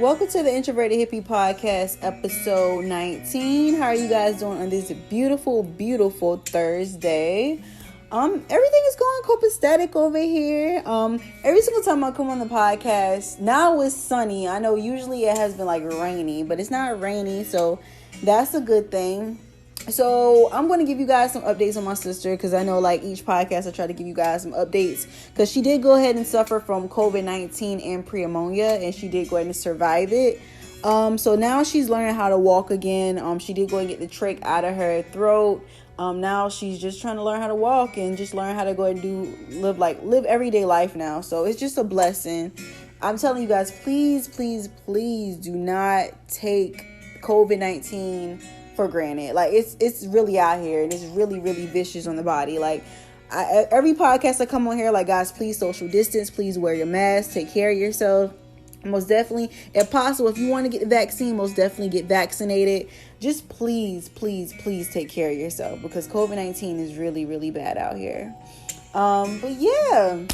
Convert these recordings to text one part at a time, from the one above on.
Welcome to the Introverted Hippie podcast, episode 19. How are you guys doing on this beautiful, beautiful Thursday? Everything is going copacetic over here. Every single time I come on the podcast, now it's sunny. I know usually it has been like rainy, but it's not rainy, so that's a good thing. So I'm going to give you guys some updates on my sister, because I know like each podcast I try to give you guys some updates, because she did go ahead and suffer from COVID-19 and pneumonia, and she did go ahead and survive it. So now she's learning how to walk again. She did go and get the trach out of her throat. Now she's just trying to learn how to walk and just learn how to go and live everyday life now. So it's just a blessing. I'm telling you guys, please do not take COVID-19 for granted. Like it's really out here, and it's really vicious on the body. Like every podcast I come on here, like, guys, please social distance, please wear your mask, take care of yourself. Most definitely, if possible, if you want to get the vaccine, most definitely get vaccinated. Just please take care of yourself, because COVID-19 is really bad out here. But yeah,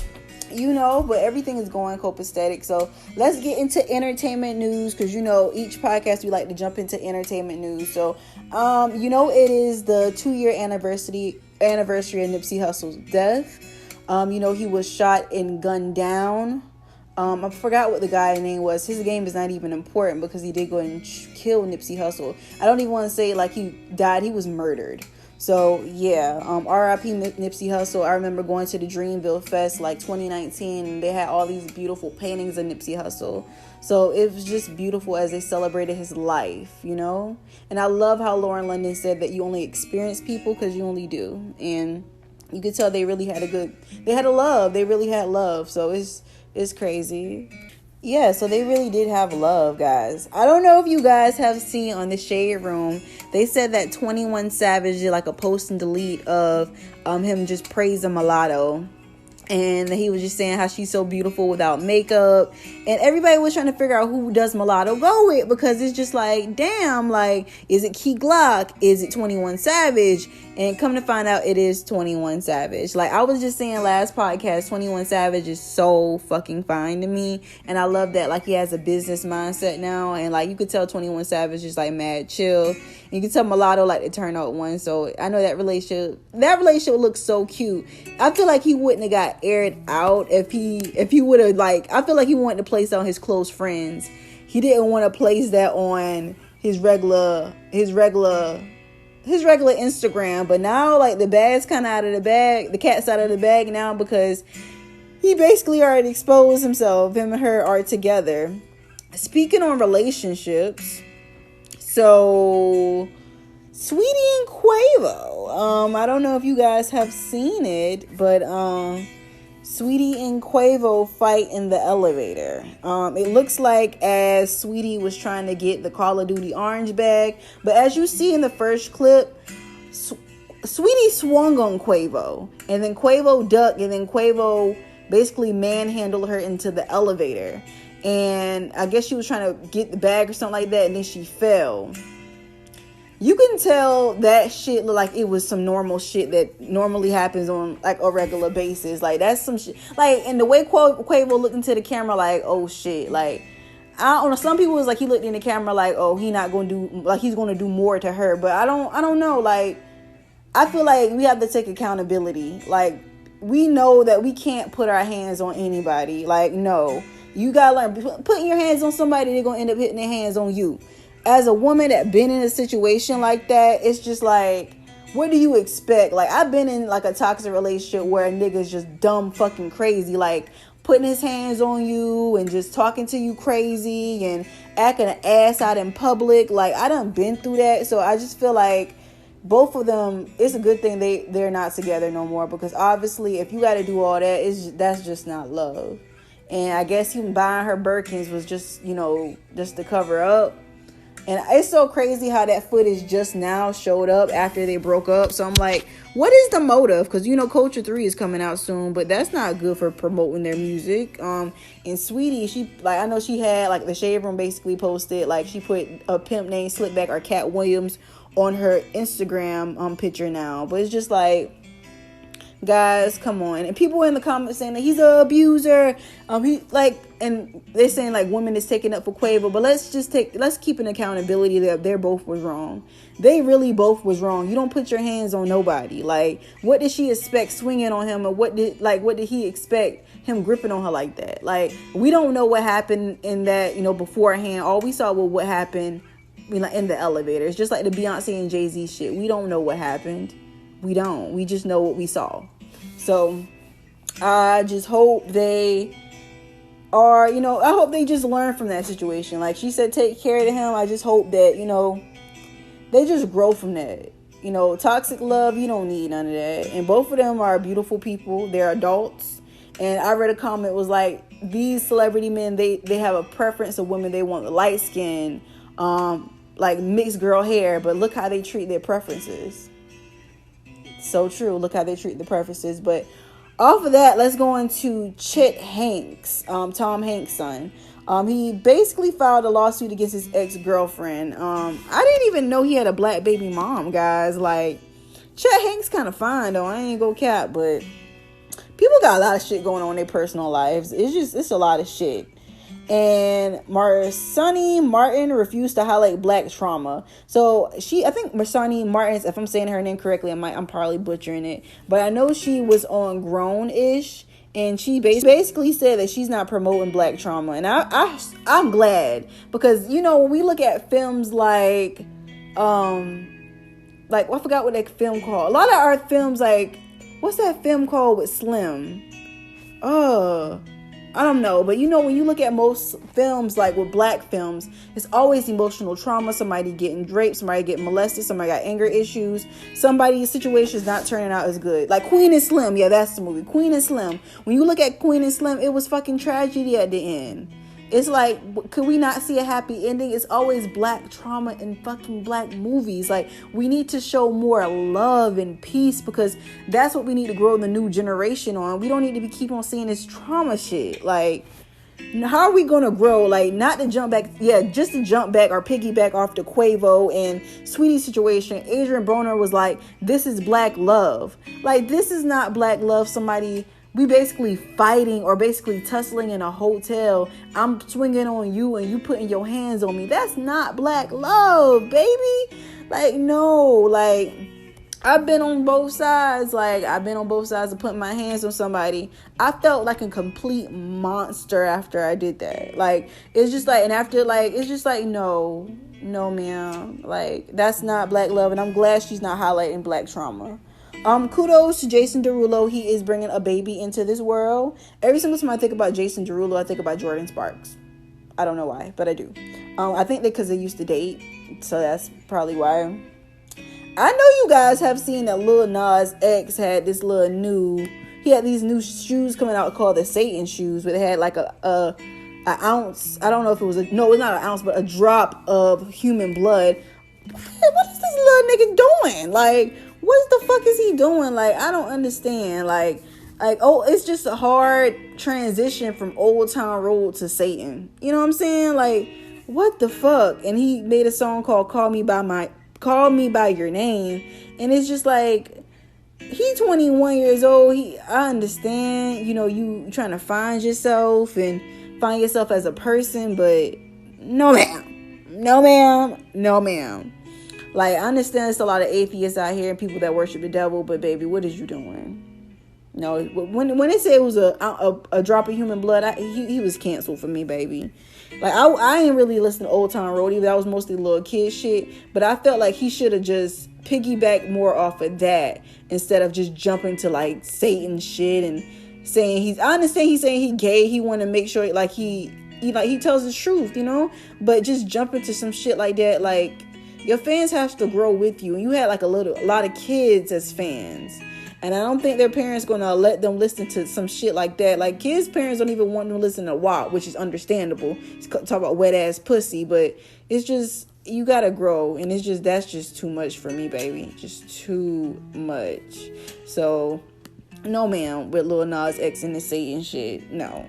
but everything is going copacetic. So let's get into entertainment news, because each podcast we like to jump into entertainment news. So it is the 2-year anniversary of Nipsey Hussle's death. He was shot and gunned down. I forgot what the guy's name was. His name is not even important, because he did go and kill Nipsey Hussle. I don't even want to say like he died. He was murdered. So yeah, R.I.P. Nipsey Hussle. I remember going to the Dreamville Fest like 2019, and they had all these beautiful paintings of Nipsey Hussle. So it was just beautiful as they celebrated his life, And I love how Lauren London said that you only experience people because you only do. And you could tell they really had they really had love. So it's crazy. Yeah, so they really did have love, guys. I don't know if you guys have seen on the Shade Room, they said that 21 Savage did like a post and delete of him just praising Mulatto. And he was just saying how she's so beautiful without makeup. And everybody was trying to figure out who does Mulatto go with, because it's just like, damn, like, is it Key Glock? Is it 21 Savage? And come to find out, it is 21 Savage. Like, I was just saying last podcast, 21 Savage is so fucking fine to me. And I love that, like, he has a business mindset now. And, like, you could tell 21 Savage is, like, mad chill. And you can tell Mulatto, like, the turnout one. So I know that relationship looks so cute. I feel like he wouldn't have got aired out if he would have, like, I feel like he wanted to place that on his close friends. He didn't want to place that on his regular Instagram. But now, like, the bag's kind of out of the bag, the cat's out of the bag now, because he basically already exposed himself. Him and her are together. Speaking on relationships, so Sweetie and Quavo, I don't know if you guys have seen it, but Sweetie and Quavo fight in the elevator. It looks like as Sweetie was trying to get the Call of Duty orange bag, but as you see in the first clip, Sweetie swung on Quavo, and then Quavo ducked, and then Quavo basically manhandled her into the elevator. And I guess she was trying to get the bag or something like that, and then she fell. You can tell that shit looked like it was some normal shit that normally happens on like a regular basis. Like, that's some shit. Like, and the way Quavo looked into the camera, like, oh shit. Like, I don't know. Some people was like, he looked in the camera like, oh, he's going to do more to her. But I don't know. Like, I feel like we have to take accountability. Like, we know that we can't put our hands on anybody. Like, no. You gotta learn, putting your hands on somebody, they're gonna end up hitting their hands on you. As a woman that been in a situation like that, it's just like, what do you expect? Like, I've been in like a toxic relationship where a nigga's just dumb fucking crazy, like putting his hands on you and just talking to you crazy and acting an ass out in public. Like, I done been through that. So I just feel like both of them, it's a good thing they're not together no more, because obviously if you got to do all that, that's just not love. And I guess him buying her Birkins was just, just to cover up. And it's so crazy how that footage just now showed up after they broke up. So I'm like, what is the motive? Because, Culture 3 is coming out soon, but that's not good for promoting their music. And Sweetie, she, like, I know she had, like, the Shade Room basically posted, like, she put a pimp named Slipback or Cat Williams on her Instagram picture now. But it's just like, guys, come on. And people in the comments saying that he's an abuser. And they're saying like women is taking up for Quavo. But let's keep an accountability that they're both was wrong. They really both was wrong. You don't put your hands on nobody. Like, what did she expect swinging on him, or what did he expect him gripping on her like that? Like, we don't know what happened in that, beforehand. All we saw was what happened, in the elevator. It's just like the Beyonce and Jay-Z shit. We don't know what happened. We don't. We just know what we saw. So I just hope they are, I hope they just learn from that situation. Like she said, take care of him. I just hope that, they just grow from that. Toxic love, you don't need none of that. And both of them are beautiful people. They're adults. And I read a comment was like, these celebrity men, they have a preference of women. They want the light skin, like mixed girl hair, but look how they treat their preferences. So true. Look how they treat the preferences. But off of that, let's go into Chet Hanks, Tom Hanks' son. He basically filed a lawsuit against his ex-girlfriend. I didn't even know he had a black baby mom, guys. Like, Chet Hanks kind of fine, though. I ain't gonna cap, but people got a lot of shit going on in their personal lives. It's a lot of shit. And Marsani Martin refused to highlight black trauma. So I think Marsani Martin, if I'm saying her name correctly, I'm probably butchering it, but I know she was on Grown-ish, and she basically said that she's not promoting black trauma. And I'm glad, because when we look at films like I forgot what that film called. A lot of our films, like, what's that film called with Slim? I don't know, but when you look at most films, like with black films, it's always emotional trauma. Somebody getting raped, somebody getting molested, somebody got anger issues, somebody's situation is not turning out as good. Like Queen and Slim, yeah, that's the movie, Queen and Slim. When you look at Queen and Slim, it was fucking tragedy at the end. It's like, could we not see a happy ending? It's always black trauma in fucking black movies. Like, we need to show more love and peace, because that's what we need to grow the new generation on. We don't need to be keep on seeing this trauma shit. Like, how are we going to grow? Like, not to jump back. Yeah, just to jump back or piggyback off the Quavo and Sweetie's situation. Adrian Broner was like, this is black love. Like, this is not black love. We basically fighting or basically tussling in a hotel. I'm swinging on you and you putting your hands on me. That's not black love, baby. Like, no, like, I've been on both sides. Like, I've been on both sides of putting my hands on somebody. I felt like a complete monster after I did that. Like, it's just like, and after, like, it's just like, no, ma'am. Like, that's not black love. And I'm glad she's not highlighting black trauma. Kudos to Jason Derulo. He is bringing a baby into this world. Every single time I think about Jason Derulo, I think about Jordan Sparks. I don't know why, but I do. I think that because they used to date, so that's probably why. I know you guys have seen that Lil Nas X had this he had these new shoes coming out called the Satan shoes, where they had like a ounce. I don't know if it was it's not an ounce, but a drop of human blood. What is this little nigga doing? Like, what the fuck is he doing? Like, I don't understand. Like, it's just a hard transition from Old Town Road to Satan. You know what I'm saying? Like, what the fuck? And he made a song called Call Me by Your Name. And it's just like, he's 21 years old. I understand, you trying to find yourself and find yourself as a person, but no ma'am. No ma'am. No ma'am. Like, I understand there's a lot of atheists out here and people that worship the devil, but baby, what is you doing? No, when they say it was a drop of human blood, he was canceled for me, baby. Like, I ain't really listen to Old Town Road either. That was mostly little kid shit, but I felt like he should have just piggybacked more off of that instead of just jumping to like Satan shit and saying I understand he's saying he gay. He want to make sure like he tells the truth, but just jump into some shit like that, like. Your fans have to grow with you. And you had like a lot of kids as fans. And I don't think their parents going to let them listen to some shit like that. Like, kids' parents don't even want them to listen to WAP, which is understandable. Talk about wet ass pussy. But it's just, you got to grow. And that's just too much for me, baby. Just too much. So, no ma'am, with Lil Nas X and the Satan shit. No.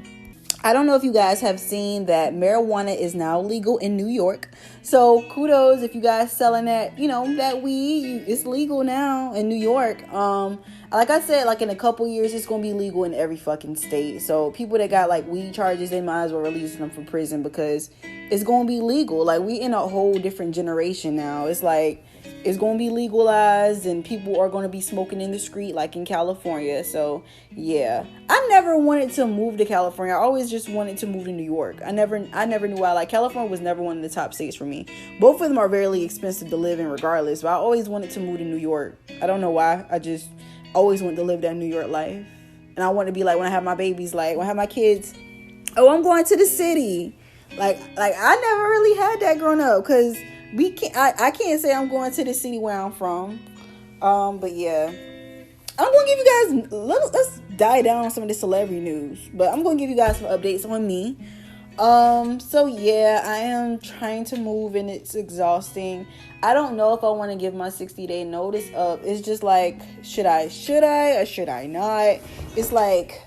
I don't know if you guys have seen that marijuana is now legal in New York. So kudos if you guys selling that, that weed. It's legal now in New York. Like I said, like in a couple years, it's gonna be legal in every fucking state. So people that got like weed charges, they might as well release them from prison because it's gonna be legal. Like we in a whole different generation now. It's like it's going to be legalized and people are going to be smoking in the street like in California. So yeah, I never wanted to move to California. I always just wanted to move to New York. I never knew why. Like California was never one of the top states for me. Both of them are very expensive to live in regardless, but I always wanted to move to New York. I don't know why. I just always wanted to live that New York life. And I want to be like, when I have my babies, like when I have my kids, oh, I'm going to the city. Like I never really had that growing up because I can't say I'm going to the city where I'm from. But yeah, I'm going to give you guys, let's dive down on some of the celebrity news, but I'm going to give you guys some updates on me. So yeah, I am trying to move and it's exhausting. I don't know if I want to give my 60-day notice up. It's just like, should I or should I not? It's like,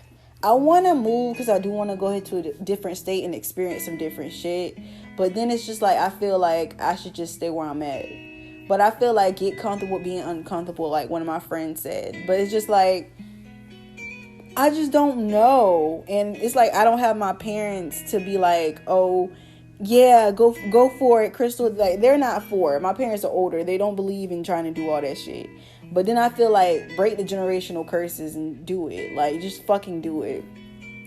I want to move because I do want to go into a different state and experience some different shit. But then it's just like, I feel like I should just stay where I'm at. But I feel like get comfortable being uncomfortable, like one of my friends said. But it's just like, I just don't know. And it's like, I don't have my parents to be like, oh, yeah, go for it, Crystal. Like, they're not for it. My parents are older. They don't believe in trying to do all that shit. But then I feel like break the generational curses and do it. Like, just fucking do it.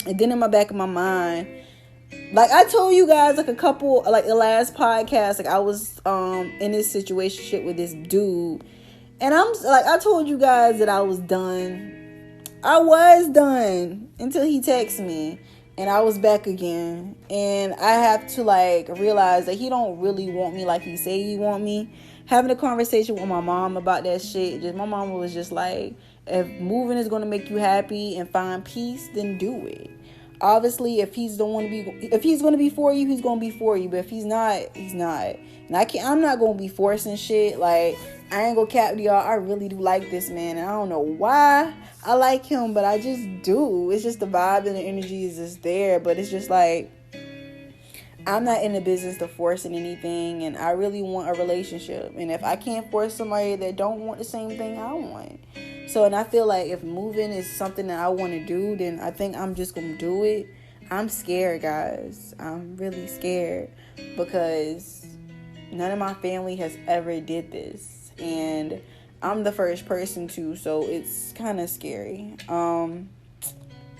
And then in the back of my mind, like I told you guys, like the last podcast, like I was in this situation with this dude, and I'm like, I told you guys that I was done. I was done until he texted me, and I was back again, and I have to like realize that he don't really want me like he say he want me. Having a conversation with my mom about that shit, my mom was just like, if moving is gonna make you happy and find peace, then do it. Obviously, if he's going to be for you, he's going to be for you. But if he's not, he's not. And I'm not going to be forcing shit. Like, I ain't going to cap to y'all. I really do like this man. And I don't know why I like him, but I just do. It's just the vibe and the energy is just there. But it's just like, I'm not in the business of forcing anything. And I really want a relationship. And if I can't force somebody that don't want the same thing I want. So, and I feel like if moving is something that I want to do, then I think I'm just going to do it. I'm scared, guys. I'm really scared because none of my family has ever did this. And I'm the first person to, so it's kind of scary.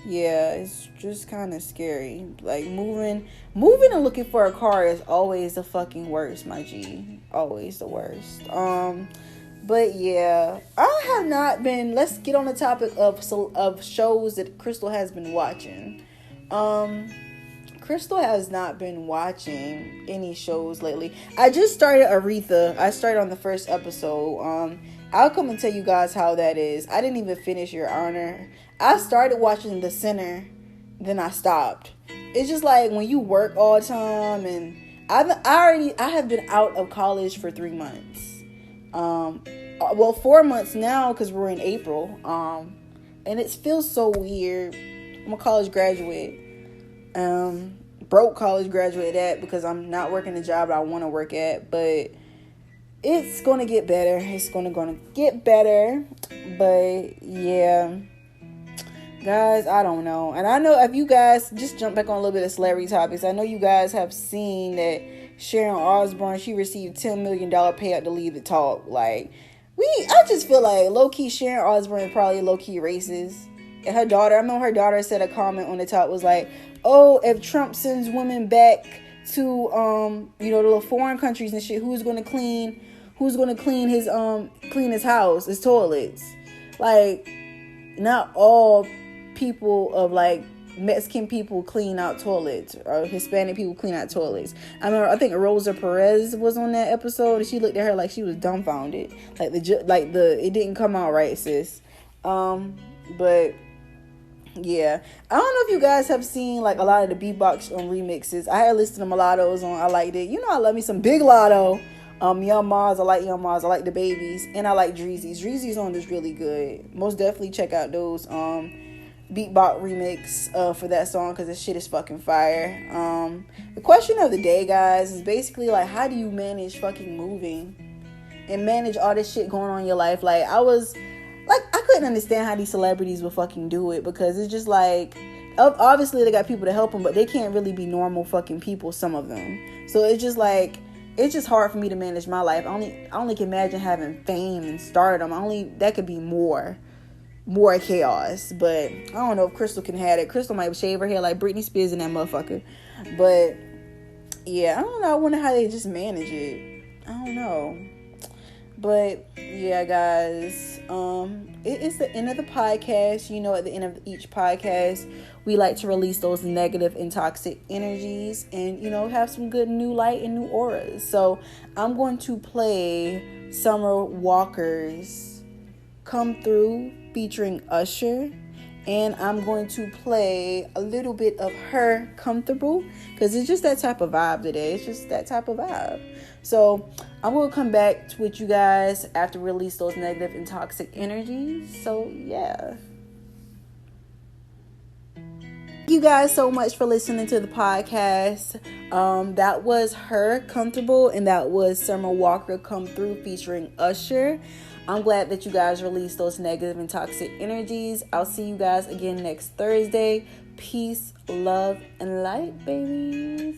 Yeah, it's just kind of scary. Like moving and looking for a car is always the fucking worst, my G. Always the worst. But yeah, I have not been. Let's get on the topic of shows that Crystal has been watching. Crystal has not been watching any shows lately. I just started Aretha. I started on the first episode. I'll come and tell you guys how that is. I didn't even finish, Your Honor. I started watching The Sinner, then I stopped. It's just like when you work all the time, and I have been out of college for 3 months. 4 months now because we're in April. And it feels so weird. I'm a college graduate. Broke college graduate at because I'm not working the job I want to work at, but it's going to get better. It's going to get better. But yeah, guys, I don't know. And I know if you guys just jump back on a little bit of celebrity topics, I know you guys have seen that Sharon Osbourne, she received $10 million payout to leave the talk. Like, I just feel like low-key Sharon Osbourne probably low-key racist. And her daughter, I know her daughter said a comment on the top was like, oh, if Trump sends women back to, the little foreign countries and shit, who's going to clean his house, his toilets? Like, not all people of like Mexican people clean out toilets or Hispanic people clean out toilets. I think Rosa Perez was on that episode and she looked at her like she was dumbfounded. It didn't come out right, sis. But yeah, I don't know if you guys have seen like a lot of the beatbox on remixes. I had listened to Mulatto's on. I liked it. I love me some Big Lotto. Young Mars, I like Young Mars. I like the Babies, and I like Dreezy's. Dreezy's on is really good. Most definitely check out those. beatbox remix for that song, because this shit is fucking fire. The question of the day, guys, is basically like, how do you manage fucking moving and manage all this shit going on in your life? Like, I couldn't understand how these celebrities would fucking do it, because it's just like, obviously they got people to help them, but they can't really be normal fucking people, some of them. So it's just like, it's just hard for me to manage my life. I only can imagine having fame and stardom. That could be more chaos. But I don't know if Crystal can have it. Crystal might shave her hair like Britney Spears and that motherfucker. But yeah, I don't know. I wonder how they just manage it. I don't know. But yeah, guys, it's the end of the podcast. You know, at the end of each podcast, we like to release those negative and toxic energies and, you know, have some good new light and new auras. So I'm going to play Summer Walker's Come Through featuring Usher. And I'm going to play a little bit of her Comfortable, because it's just that type of vibe today. It's just that type of vibe. So I'm going to come back with you guys after we release those negative and toxic energies. So yeah. Thank you guys so much for listening to the podcast. That was her Comfortable, and that was Summer Walker Come Through featuring Usher. I'm glad that you guys released those negative and toxic energies. I'll see you guys again next Thursday. Peace, love, and light, babies.